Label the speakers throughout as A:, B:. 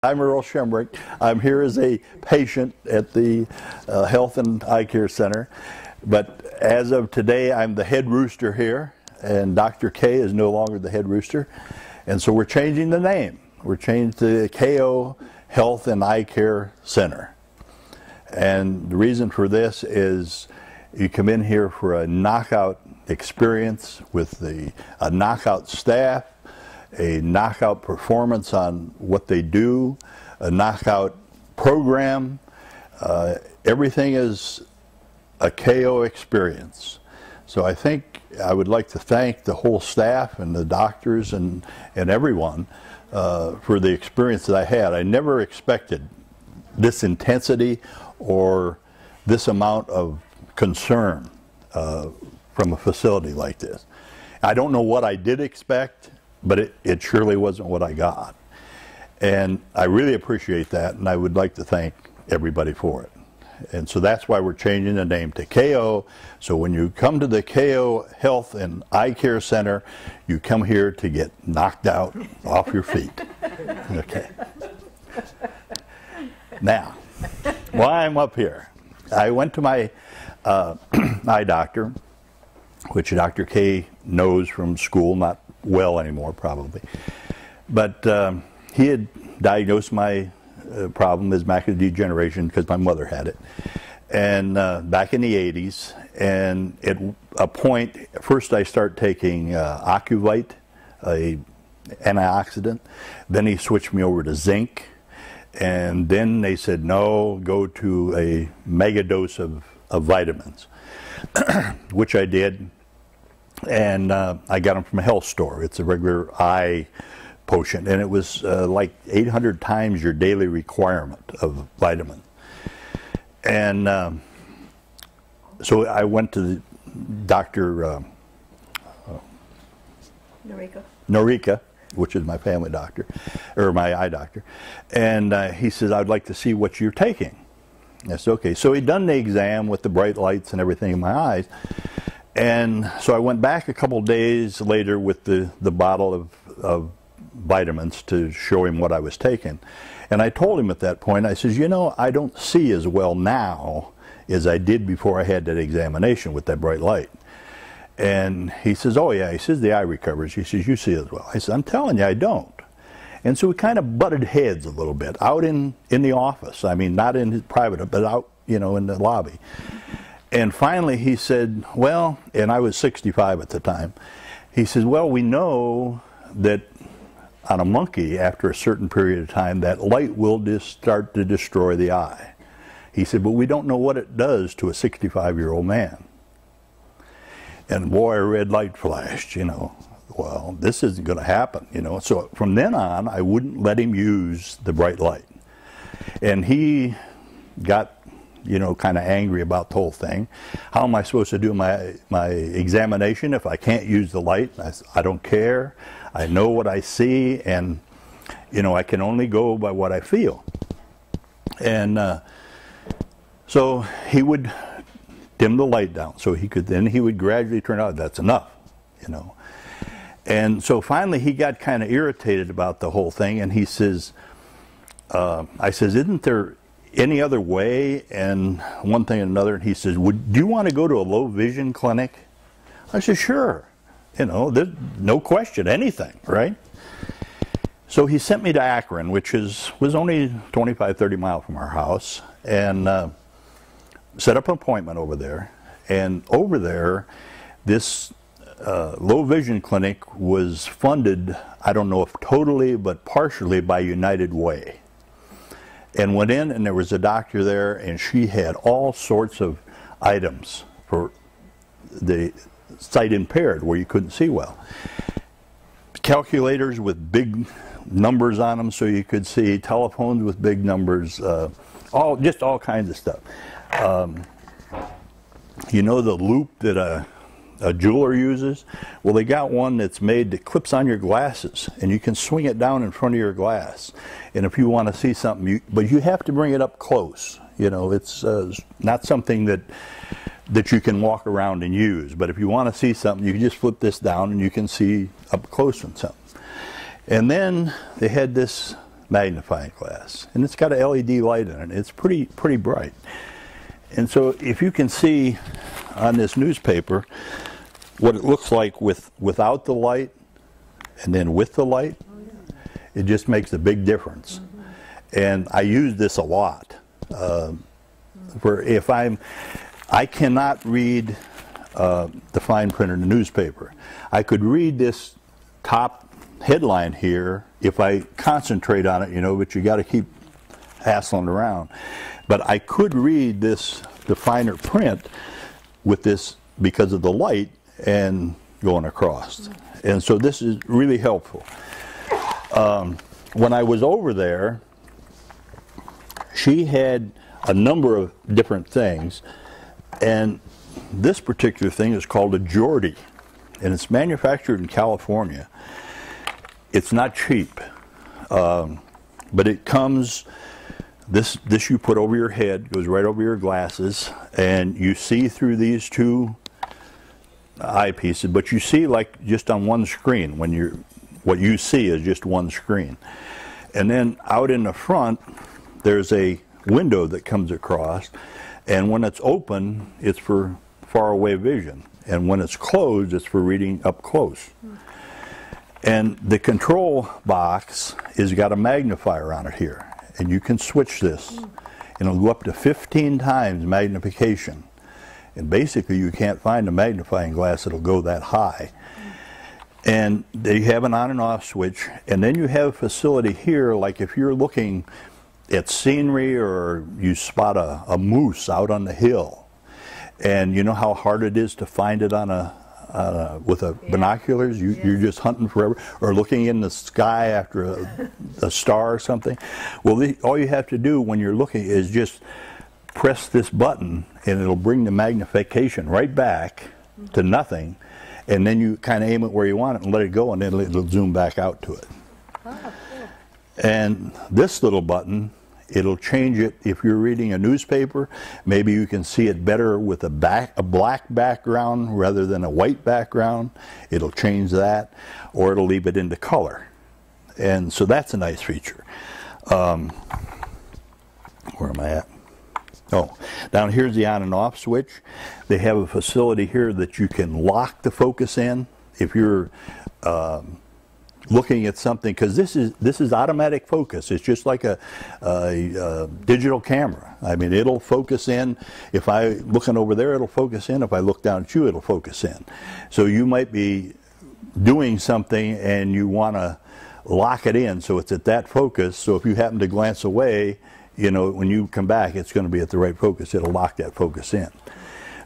A: I'm Earl Schemrich. I'm here as a patient at the Health and Eye Care Center. But as of today, I'm the head rooster here, and Dr. K is no longer the head rooster. And so we're changing the name. We're changed to KO Health and Eye Care Center. And the reason for this is you come in here for a knockout experience with a knockout staff, a knockout performance on what they do, a knockout program. Everything is a KO experience. So I think I would like to thank the whole staff and the doctors and everyone for the experience that I had. I never expected this intensity or this amount of concern from a facility like this. I don't know what I did expect, but it surely wasn't what I got. And I really appreciate that, and I would like to thank everybody for it. And so that's why we're changing the name to KO. So when you come to the KO Health and Eye Care Center, you come here to get knocked out off your feet. Okay. Now, why I'm up here. I went to my eye doctor, which Dr. K knows from school, not well anymore probably. But he had diagnosed my problem as macular degeneration because my mother had it. And back in the 80s, and at a point, first I start taking Ocuvite, a antioxidant. Then he switched me over to zinc. And then they said, no, go to a mega dose of vitamins, which I did. And I got them from a health store. It's a regular eye potion, and it was like 800 times your daily requirement of vitamin. And so I went to Dr. Norika, which is my family doctor, or my eye doctor, and he says, I'd like to see what you're taking. I said, okay. So he'd done the exam with the bright lights and everything in my eyes, and so I went back a couple days later with the bottle of vitamins to show him what I was taking. And I told him at that point, I says, you know, I don't see as well now as I did before I had that examination with that bright light. And he says, oh yeah, he says the eye recovers. He says, you see as well. I said, I'm telling you, I don't. And so we kind of butted heads a little bit out in the office. I mean, not in his private, but out, you know, in the lobby. And finally he said, well, and I was 65 at the time, he says, well, we know that on a monkey, after a certain period of time, that light will just start to destroy the eye. He said, but we don't know what it does to a 65-year-old man. And boy, a red light flashed, you know. Well, this isn't going to happen, you know. So from then on, I wouldn't let him use the bright light. And he got, you know, kind of angry about the whole thing. How am I supposed to do my examination if I can't use the light? I said, I don't care. I know what I see, and, you know, I can only go by what I feel. And so he would dim the light down so then he would gradually turn out, that's enough, you know. And so finally he got kind of irritated about the whole thing, and he says, I says, isn't there any other way? And one thing and another, and he says, do you want to go to a low vision clinic? I said, sure. You know, there's no question, anything, right? So he sent me to Akron, which was only 25, 30 miles from our house, and set up an appointment over there. And over there, this low vision clinic was funded, I don't know if totally, but partially by United Way. And went in, and there was a doctor there, and she had all sorts of items for the sight impaired, where you couldn't see well. Calculators with big numbers on them so you could see, telephones with big numbers, just all kinds of stuff. You know the loop that a jeweler uses? Well, they got one that's made that clips on your glasses, and you can swing it down in front of your glass. And if you want to see something, but you have to bring it up close. You know, it's not something that you can walk around and use. But if you want to see something, you can just flip this down and you can see up close on something. And then they had this magnifying glass, and it's got an LED light in it. It's pretty bright. And so if you can see on this newspaper what it looks like without the light and then with the light, it just makes a big difference. And I use this a lot. For if I cannot read the fine print in the newspaper. I could read this top headline here if I concentrate on it, you know, but you got to keep hassling around. But I could read the finer print with this because of the light and going across. And so this is really helpful. When I was over there, she had a number of different things, and this particular thing is called a Jordy, and it's manufactured in California. It's not cheap, but it comes, this you put over your head, goes right over your glasses, and you see through these two eyepieces, but you see like just on one screen. What you see is just one screen. And then out in the front, there's a window that comes across, and when it's open, it's for far away vision, and when it's closed, it's for reading up close. And the control box has got a magnifier on it here, and you can switch this, and it'll go up to 15 times magnification. And basically you can't find a magnifying glass that'll go that high. And they have an on and off switch, and then you have a facility here, like if you're looking at scenery or you spot a moose out on the hill, and you know how hard it is to find it on with binoculars. You're just hunting forever, or looking in the sky after a star or something. Well, all you have to do when you're looking is just press this button, and it'll bring the magnification right back to nothing, and then you kind of aim it where you want it and let it go, and then it'll zoom back out to it. Oh, cool. And this little button, it'll change it. If you're reading a newspaper, maybe you can see it better with a black background rather than a white background. It'll change that, or it'll leave it into color. And so that's a nice feature. Where am I at? Oh, down here's the on and off switch. They have a facility here that you can lock the focus in if you're looking at something, because this is automatic focus. It's just like a digital camera. I mean, it'll focus in. If I'm looking over there, it'll focus in. If I look down at you, it'll focus in. So you might be doing something and you want to lock it in so it's at that focus. So if you happen to glance away, you know, when you come back, it's going to be at the right focus. It'll lock that focus in.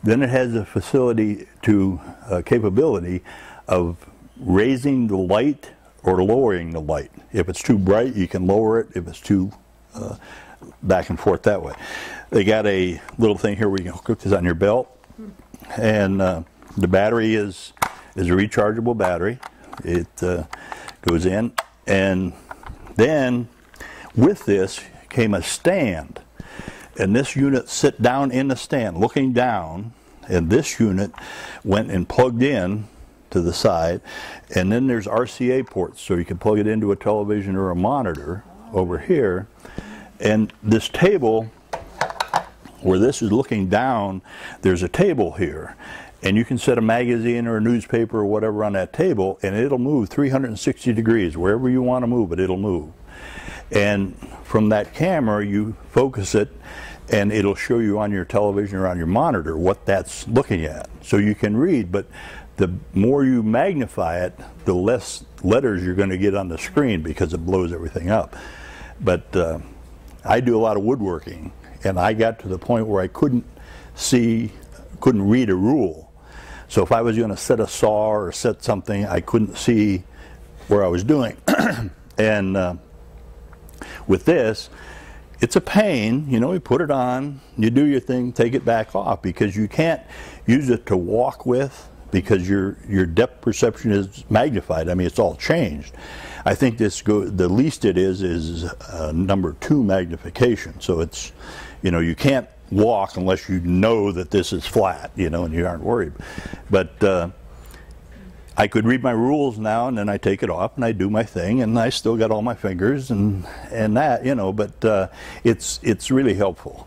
A: Then it has a facility capability of raising the light or lowering the light. If it's too bright, you can lower it. If it's too back and forth that way. They got a little thing here where you can hook this on your belt, and the battery is a rechargeable battery. It goes in, and then with this came a stand, and this unit sit down in the stand looking down, and this unit went and plugged in to the side, and then there's RCA ports, so you can plug it into a television or a monitor over here. And this table, where this is looking down, there's a table here, and you can set a magazine or a newspaper or whatever on that table, and it'll move 360 degrees. Wherever you want to move it, it'll move. And from that camera, you focus it, and it'll show you on your television or on your monitor what that's looking at. So you can read, but the more you magnify it, the less letters you're going to get on the screen because it blows everything up. But I do a lot of woodworking, and I got to the point where I couldn't read a rule. So if I was going to set a saw or set something, I couldn't see where I was doing. And with this, it's a pain. You know, you put it on, you do your thing, take it back off, because you can't use it to walk with, because your depth perception is magnified. I mean, it's all changed. I think the least it is number 2 magnification. So it's, you know, you can't walk unless you know that this is flat, you know, and you aren't worried. But I could read my rules now, and then I take it off and I do my thing, and I still got all my fingers and that, you know. But it's really helpful.